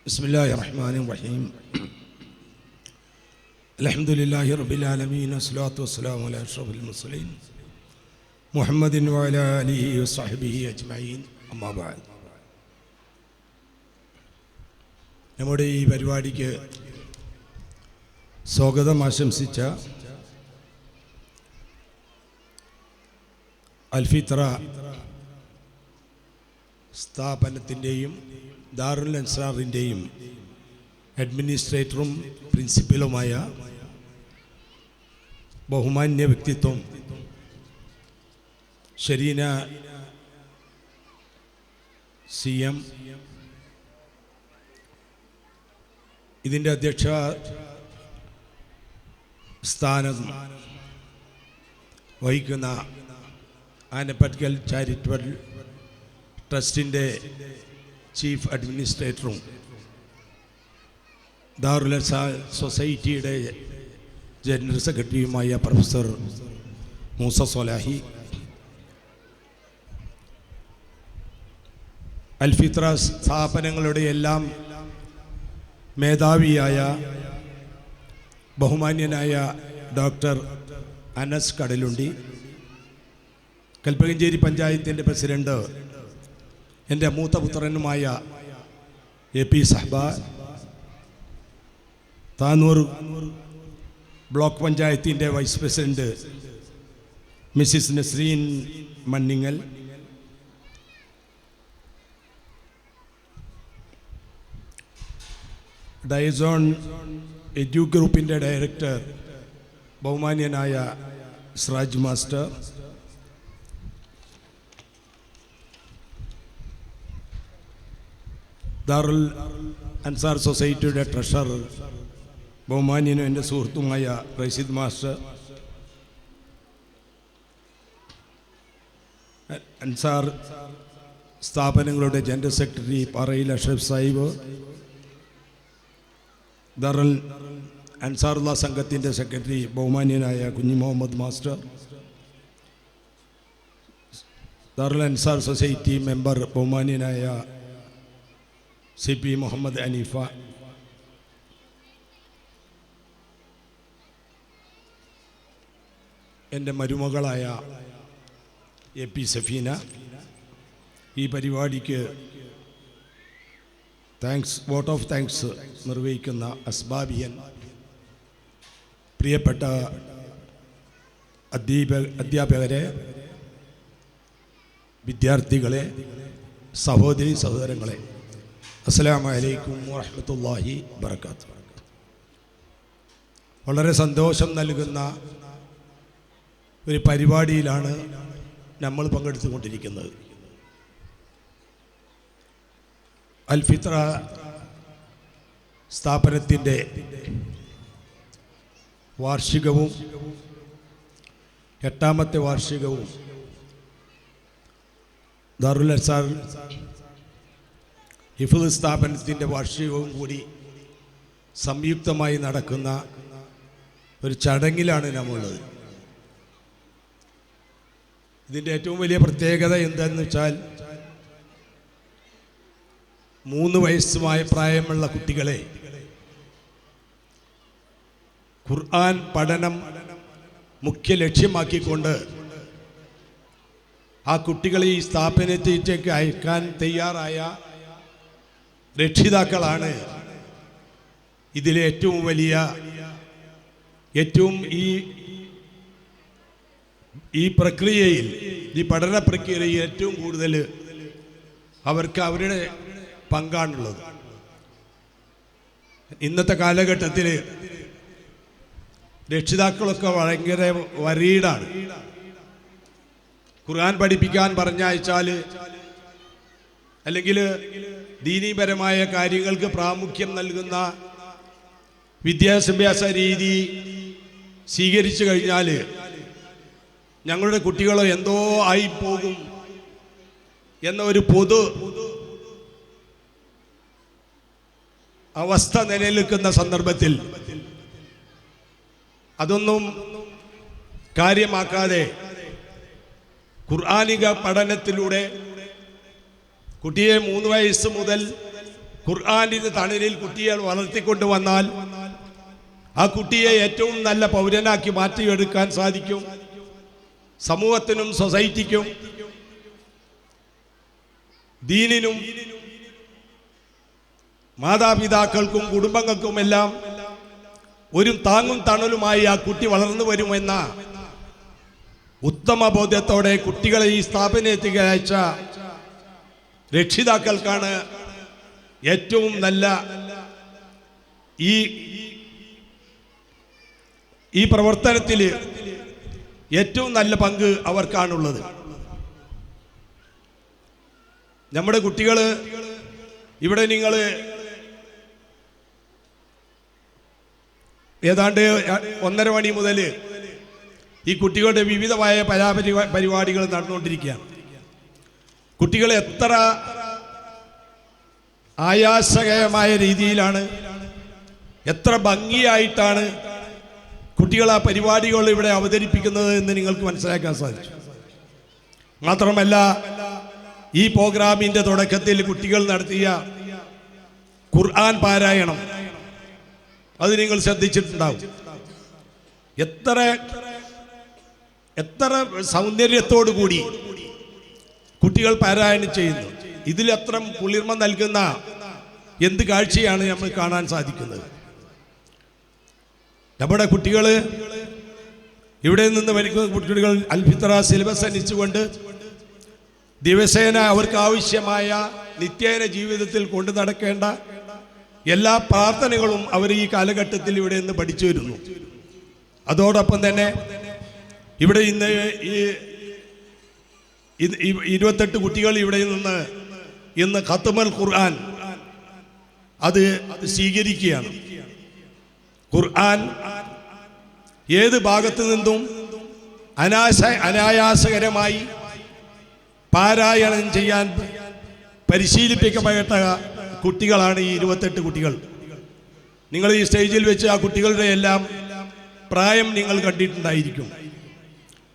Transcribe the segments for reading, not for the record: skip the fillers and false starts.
ബിസ്മില്ലാഹിർ റഹ്മാനിർ റഹീം. അൽഹംദുലില്ലാഹി റബ്ബിൽ ആലമീൻ. വസ്സലാത്തു വസ്സലാമു അലാ അഷ്റഫിൽ മുർസലീൻ മുഹമ്മദിൻ വഅലാ ആലിഹി വസ്വഹ്ബിഹി അജ്മഈൻ. അമ്മാ ബഅദ്. നമ്മുടെ ഈ പരിപാടിക്ക് സ്വാഗതം ആശംസിച്ച അൽഫിത്ര സ്ഥാപനത്തിൻ്റെയും ദാറുൽ അൻസാറിൻ്റെയും അഡ്മിനിസ്ട്രേറ്ററും പ്രിൻസിപ്പലുമായ ബഹുമാന്യ വ്യക്തിത്വം ഷരീന CM, ഇതിൻ്റെ അധ്യക്ഷ സ്ഥാനം വഹിക്കുന്ന ആനപ്പറ്റൽ ചാരിറ്റബിൾ ട്രസ്റ്റിൻ്റെ ചീഫ് അഡ്മിനിസ്ട്രേറ്ററും ദാറുൽ അൻസാർ സൊസൈറ്റിയുടെ ജനറൽ സെക്രട്ടറിയുമായ പ്രൊഫസർ മൂസ സ്വലാഹി, അൽഫിത്ര സ്ഥാപനങ്ങളുടെ എല്ലാം മേധാവിയായ ബഹുമാന്യനായ ഡോക്ടർ അനസ് കടലുണ്ടി, കൽപ്പകഞ്ചേരി പഞ്ചായത്തിൻ്റെ പ്രസിഡന്റ് എൻ്റെ മൂത്ത പുത്രനുമായ AP സഹബ, താനൂർ ബ്ലോക്ക് പഞ്ചായത്തിൻ്റെ vice president Mrs Nasreen Manningal, ഡയസോൺ എഡ്യൂ ഗ്രൂപ്പിൻ്റെ ഡയറക്ടർ ബഹുമാന്യനായ സിറാജ് മാസ്റ്റർ, ദാറുൽ അൻസാർ സൊസൈറ്റിയുടെ ട്രഷറർ ബഹുമാന്യനും എൻ്റെ സുഹൃത്തുമായ റഷീദ് മാസ്റ്റർ, അൻസാർ സ്ഥാപനങ്ങളുടെ ജനറൽ സെക്രട്ടറി പാറയിൽ അഷ്റഫ് സാഹിബ്, ദാറുൽ അൻസാറുള്ള സംഘത്തിൻ്റെ സെക്രട്ടറി ബഹുമാന്യനായ കുഞ്ഞി മുഹമ്മദ് മാസ്റ്റർ, ദാറുൽ അൻസാർ സൊസൈറ്റി മെമ്പർ ബഹുമാന്യനായ CP മുഹമ്മദ് അനീഫ, എൻ്റെ മരുമകളായ AP സഫീന, ഈ പരിപാടിക്ക് വോട്ട് ഓഫ് താങ്ക്സ് നിർവഹിക്കുന്ന അസ്ബാബിയൻ, പ്രിയപ്പെട്ട അധ്യാപകരെ, വിദ്യാർത്ഥികളെ, സഹോദരി സഹോദരങ്ങളെ, അസ്സലാമു അലൈക്കും വറഹ്മത്തുള്ളാഹി വബറകാതുഹു. വളരെ സന്തോഷം നൽകുന്ന ഒരു പരിപാടിയിലാണ് നമ്മൾ പങ്കെടുത്തുകൊണ്ടിരിക്കുന്നത്. അൽഫിത്ര സ്ഥാപനത്തിൻ്റെ വാർഷികവും 8ാമത്തെ വാർഷികവും ദാറുൽ അൻസാർ ഹിഫ്ള് സ്ഥാപനത്തിൻ്റെ വാർഷികവും കൂടി സംയുക്തമായി നടക്കുന്ന ഒരു ചടങ്ങിലാണ് നമ്മളുള്ളത്. ഇതിൻ്റെ ഏറ്റവും വലിയ പ്രത്യേകത എന്താണെന്ന് വെച്ചാൽ 3 വയസ്സുമായ പ്രായമുള്ള കുട്ടികളെ ഖുർആൻ പഠനം മുഖ്യ ലക്ഷ്യമാക്കിക്കൊണ്ട് ആ കുട്ടികളെ ഈ സ്ഥാപനത്തിലേക്ക് അയക്കാൻ തയ്യാറായ രക്ഷിതാക്കളാണ് ഇതിലെ ഏറ്റവും വലിയ ഈ പ്രക്രിയയിൽ, ഈ പഠന പ്രക്രിയയിൽ ഏറ്റവും കൂടുതൽ അവർക്ക് അവരുടെ പങ്കാണുള്ളത്. ഇന്നത്തെ കാലഘട്ടത്തിൽ രക്ഷിതാക്കളൊക്കെ ഭയങ്കര വരീഡാണ്. ഖുർആൻ പഠിപ്പിക്കാൻ പറഞ്ഞയച്ചാൽ അല്ലെങ്കിൽ ദീനീപരമായ കാര്യങ്ങൾക്ക് പ്രാമുഖ്യം നൽകുന്ന വിദ്യാഭ്യാസ രീതി സ്വീകരിച്ചു കഴിഞ്ഞാൽ ഞങ്ങളുടെ കുട്ടികളോ എന്തോ ആയിപ്പോകും എന്ന ഒരു പൊതു അവസ്ഥ നിലനിൽക്കുന്ന സന്ദർഭത്തിൽ അതൊന്നും കാര്യമാക്കാതെ ഖുർആനിക പഠനത്തിലൂടെ കുട്ടിയെ 3 വയസ്സ് മുതൽ ഖുർആനിന്റെ തണലിൽ കുട്ടിയെ വളർത്തിക്കൊണ്ടുവന്നാൽ ആ കുട്ടിയെ ഏറ്റവും നല്ല പൗരനാക്കി മാറ്റിയെടുക്കാൻ സാധിക്കും. സമൂഹത്തിനും സൊസൈറ്റിക്കും ദീനിനും മാതാപിതാക്കൾക്കും കുടുംബങ്ങൾക്കുമെല്ലാം ഒരു താങ്ങും തണലുമായി ആ കുട്ടി വളർന്നു വരുമെന്ന ഉത്തമ ബോധ്യത്തോടെ കുട്ടികളെ ഈ സ്ഥാപനത്തിലേക്ക് അയച്ച രക്ഷിതാക്കൾക്കാണ് ഏറ്റവും നല്ല ഈ പ്രവർത്തനത്തിൽ ഏറ്റവും നല്ല പങ്ക് അവർക്കാണുള്ളത്. നമ്മുടെ കുട്ടികൾ ഇവിടെ നിങ്ങൾ ഏതാണ്ട് 1:30 മണി മുതൽ ഈ കുട്ടികളുടെ വിവിധമായ പരിപാടികൾ നടന്നുകൊണ്ടിരിക്കുകയാണ്. കുട്ടികൾ എത്ര ആയാസകരമായ രീതിയിലാണ്, എത്ര ഭംഗിയായിട്ടാണ് കുട്ടികൾ ആ പരിപാടികൾ ഇവിടെ അവതരിപ്പിക്കുന്നത് എന്ന് നിങ്ങൾക്ക് മനസ്സിലാക്കാൻ സാധിച്ചു. മാത്രമല്ല, ഈ പ്രോഗ്രാമിന്റെ തുടക്കത്തിൽ കുട്ടികൾ നടത്തിയ ഖുർആൻ പാരായണം അത് നിങ്ങൾ ശ്രദ്ധിച്ചിട്ടുണ്ടാവും. എത്ര സൗന്ദര്യത്തോടു കൂടി കുട്ടികൾ പാരായണം ചെയ്യുന്നു. ഇതിലത്ര കുളിർമ നൽകുന്ന എന്ത് കാഴ്ചയാണ് നമ്മൾ കാണാൻ സാധിക്കുന്നത്. നമ്മുടെ കുട്ടികൾ ഇവിടെ നിന്ന് വരുന്ന കുട്ടികൾ അൽഫിത്ര സിലബസ് അനുസരിച്ചുകൊണ്ട് ദിവസേന അവർക്ക് ആവശ്യമായ നിത്യേന ജീവിതത്തിൽ കൊണ്ടു നടക്കേണ്ട എല്ലാ പ്രാർത്ഥനകളും അവർ ഈ കാലഘട്ടത്തിൽ ഇവിടെ നിന്ന് പഠിച്ചു വരുന്നു. അതോടൊപ്പം തന്നെ ഇവിടെ ഇന്ന് ഈ 28 കുട്ടികൾ ഇവിടെ നിന്ന് ഇന്ന് ഖത്മുൽ ഖുർആൻ അത് സ്വീകരിക്കുകയാണ്. ഖുർആൻ ഏത് ഭാഗത്തു നിന്നും അനായാസകരമായി പാരായണം ചെയ്യാൻ പരിശീലിപ്പിക്കപ്പെട്ട കുട്ടികളാണ് ഈ 28 കുട്ടികൾ. നിങ്ങൾ ഈ സ്റ്റേജിൽ വെച്ച് ആ കുട്ടികളുടെ എല്ലാം പ്രായം നിങ്ങൾ കണ്ടിട്ടുണ്ടായിരിക്കും.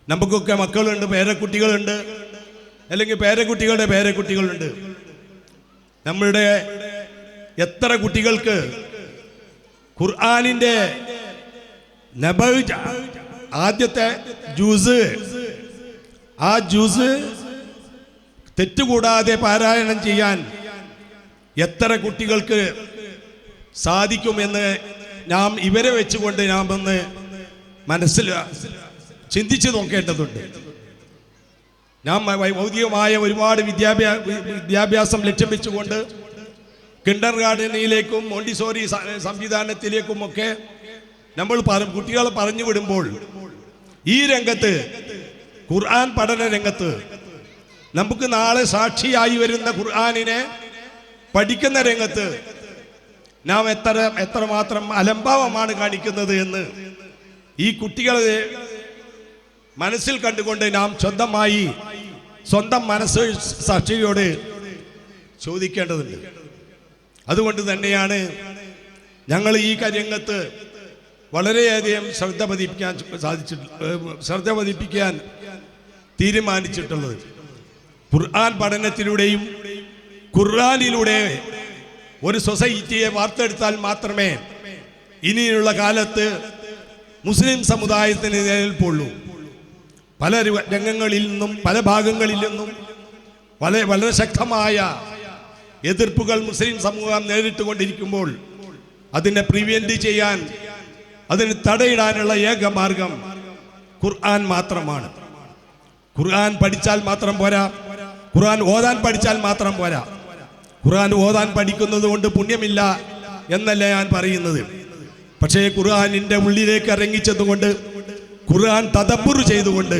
നമുക്കൊക്കെ മക്കളുണ്ട്, പേരക്കുട്ടികളുണ്ട്, അല്ലെങ്കിൽ പേരക്കുട്ടികളുടെ പേരക്കുട്ടികളുണ്ട്. നമ്മളുടെ എത്ര കുട്ടികൾക്ക് ഖുർആനിന്റെ ആദ്യത്തെ ജ്യൂസ് ആ ജ്യൂസ് തെറ്റുകൂടാതെ പാരായണം ചെയ്യാൻ എത്ര കുട്ടികൾക്ക് സാധിക്കുമെന്ന് നാം ഇവരെ വെച്ചുകൊണ്ട് നാം ഒന്ന് മനസ്സിൽ ചിന്തിച്ചു നോക്കേണ്ടതുണ്ട്. നാം ഭൗതികമായ ഒരുപാട് വിദ്യാഭ്യാസം ലക്ഷ്യം വെച്ചുകൊണ്ട് കിൻഡർ ഗാർഡനിലേക്കും മോണ്ടിസോറി സംവിധാനത്തിലേക്കുമൊക്കെ നമ്മൾ കുട്ടികളെ പറഞ്ഞു വിടുമ്പോൾ ഈ രംഗത്ത് ഖുർആൻ പഠന രംഗത്ത് നമുക്ക് നാളെ സാക്ഷിയായി വരുന്ന ഖുർആനിനെ പഠിക്കുന്ന രംഗത്ത് നാം എത്രമാത്രം അലംഭാവമാണ് കാണിക്കുന്നത് എന്ന് ഈ കുട്ടികളെ മനസ്സിൽ കണ്ടുകൊണ്ട് നാം സ്വന്തം മനസ്സ് സാക്ഷിയോട് ചോദിക്കേണ്ടതുണ്ട്. അതുകൊണ്ട് തന്നെയാണ് ഞങ്ങൾ ഈ രംഗത്ത് വളരെയധികം ശ്രദ്ധ പതിപ്പിക്കാൻ തീരുമാനിച്ചിട്ടുള്ളത്. ഖുർആൻ പഠനത്തിലൂടെയും ഖുർആനിലൂടെ ഒരു സൊസൈറ്റിയെ വാർത്തെടുത്താൽ മാത്രമേ ഇനിയുള്ള കാലത്ത് മുസ്ലിം സമുദായത്തിന് നിലനിൽപ്പുള്ളൂ. പല രംഗങ്ങളിൽ നിന്നും പല ഭാഗങ്ങളിൽ നിന്നും വളരെ ശക്തമായ എതിർപ്പുകൾ മുസ്ലിം സമൂഹം നേരിട്ടുകൊണ്ടിരിക്കുമ്പോൾ അതിനെ പ്രിവെന്റ് ചെയ്യാൻ, അതിന് തടയിടാനുള്ള ഏക മാർഗം ഖുർആൻ മാത്രമാണ്. ഖുർആൻ പഠിച്ചാൽ മാത്രം പോരാ, ഖുർആൻ ഓതാൻ പഠിച്ചാൽ മാത്രം പോരാ. ഖുർആൻ ഓതാൻ പഠിക്കുന്നത് കൊണ്ട് പുണ്യമില്ല എന്നല്ല ഞാൻ പറയുന്നത്. പക്ഷേ ഖുർആനിന്റെ ഉള്ളിലേക്ക് ഇറങ്ങിച്ചതുകൊണ്ട്, ഖുർആൻ തദബ്ബുർ ചെയ്തുകൊണ്ട്,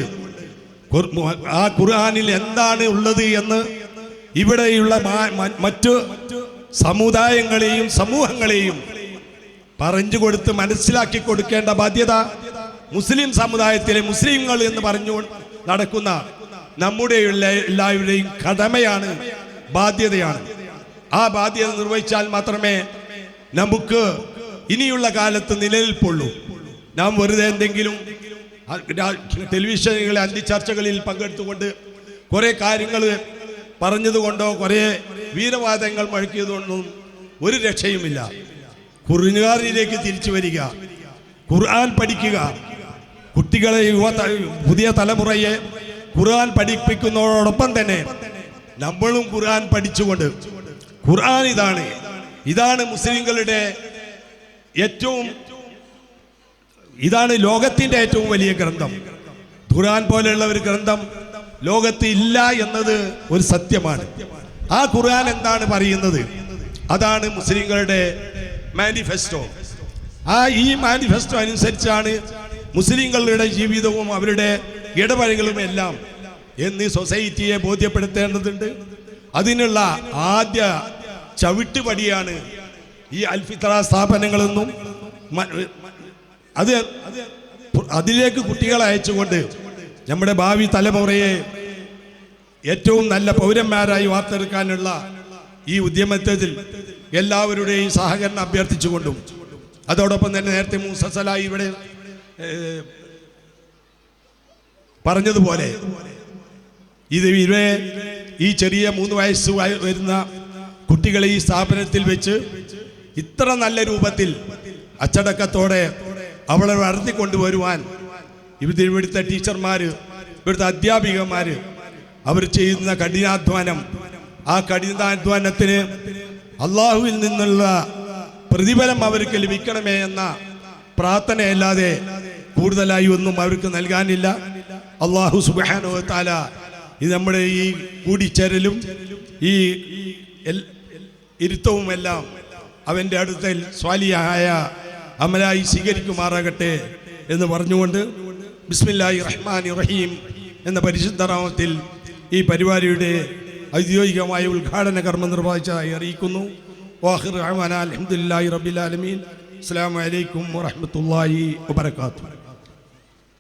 ആ ഖുർആനിൽ എന്താണ് ഉള്ളത് എന്ന് ഇവിടെയുള്ള മറ്റു സമുദായങ്ങളെയും സമൂഹങ്ങളെയും പറഞ്ഞു കൊടുത്ത് മനസ്സിലാക്കി കൊടുക്കേണ്ട ബാധ്യത മുസ്ലിം സമുദായത്തിലെ മുസ്ലിങ്ങൾ എന്ന് പറഞ്ഞു നടക്കുന്ന നമ്മുടെ എല്ലാവരുടെയും കടമയാണ്, ബാധ്യതയാണ്. ആ ബാധ്യത നിർവഹിച്ചാൽ മാത്രമേ നമുക്ക് ഇനിയുള്ള കാലത്ത് നിലനിൽപ്പുള്ളൂ. നാം വെറുതെ എന്തെങ്കിലും ടെലിവിഷനുകളിലെ അന്തിച്ചർച്ചകളിൽ പങ്കെടുത്തുകൊണ്ട് കുറേ കാര്യങ്ങൾ പറഞ്ഞതുകൊണ്ടോ കുറേ വീരവാദങ്ങൾ മുഴക്കിയതുകൊണ്ടും ഒരു രക്ഷയുമില്ല. ഖുർആനിലേക്ക് തിരിച്ചു വരിക, ഖുർആൻ പഠിക്കുക. കുട്ടികളെ, പുതിയ തലമുറയെ ഖുർആൻ പഠിപ്പിക്കുന്നതോടൊപ്പം തന്നെ നമ്മളും ഖുർആൻ പഠിച്ചുകൊണ്ട്, ഖുർആൻ ഇതാണ് മുസ്ലിങ്ങളുടെ ഏറ്റവും, ഇതാണ് ലോകത്തിൻ്റെ ഏറ്റവും വലിയ ഗ്രന്ഥം. ഖുർആൻ പോലെയുള്ള ഒരു ഗ്രന്ഥം ലോകത്ത് ഇല്ല എന്നത് ഒരു സത്യമാണ്. ആ ഖുർആൻ എന്താണ് പറയുന്നത്? അതാണ് മുസ്ലിങ്ങളുടെ മാനിഫെസ്റ്റോ. ഈ മാനിഫെസ്റ്റോ അനുസരിച്ചാണ് മുസ്ലിങ്ങളുടെ ജീവിതവും അവരുടെ ഇടപഴകലും എല്ലാം എന്ന് സൊസൈറ്റിയെ ബോധ്യപ്പെടുത്തേണ്ടതുണ്ട്. അതിനുള്ള ആദ്യ ചവിട്ടുപടിയാണ് ഈ അൽഫിത്ര സ്ഥാപനങ്ങളെന്നും അതിലേക്ക് കുട്ടികളെ അയച്ചുകൊണ്ട് നമ്മുടെ ഭാവി തലമുറയെ ഏറ്റവും നല്ല പൗരന്മാരായി വാർത്തെടുക്കാനുള്ള ഈ ഉദ്യമത്തിൽ എല്ലാവരുടെയും സഹകരണം അഭ്യർത്ഥിച്ചുകൊണ്ടും, അതോടൊപ്പം തന്നെ നേരത്തെ മൂസലായി ഇവിടെ പറഞ്ഞതുപോലെ ഈ ചെറിയ 3 വയസ്സ് വരുന്ന കുട്ടികളെ ഈ സ്ഥാപനത്തിൽ വെച്ച് ഇത്ര നല്ല രൂപത്തിൽ അച്ചടക്കത്തോടെ അവളെ വളർത്തിക്കൊണ്ടുവരുവാൻ ഇവിടുത്തെ ടീച്ചർമാര്, ഇവിടുത്തെ അധ്യാപികമാര് അവർ ചെയ്യുന്ന കഠിനാധ്വാനം, ആ കഠിനാധ്വാനത്തിന് അള്ളാഹുവിൽ നിന്നുള്ള പ്രതിഫലം അവർക്ക് ലഭിക്കണമേ എന്ന പ്രാർത്ഥനയല്ലാതെ കൂടുതലായി ഒന്നും അവർക്ക് നൽകാനില്ല. അള്ളാഹു സുബ്ഹാനഹു വ തആല ഇത് നമ്മുടെ ഈ കൂടിച്ചേരലും ഈ ഇരുത്തവും എല്ലാം അവൻ്റെ അടുത്തിൽ സ്വാലിയായ അമലായി സ്വീകരിക്കുമാറാകട്ടെ എന്ന് പറഞ്ഞുകൊണ്ട് ബിസ്മില്ലാഹിർ റഹ്മാനിർ റഹീം എന്ന പരിശുദ്ധ നാമത്തിൽ ഈ പരിപാടിയുടെ ഔദ്യോഗികമായ ഉദ്ഘാടന കർമ്മം നിർവഹിച്ചതായി അറിയിക്കുന്നു. വാഖിറു ദഅ്വാനാ അൽഹംദുലില്ലാഹി റബ്ബിൽ ആലമീൻ. അസ്സലാമു അലൈക്കും വറഹ്മത്തുള്ളാഹി വബറകാതുഹു.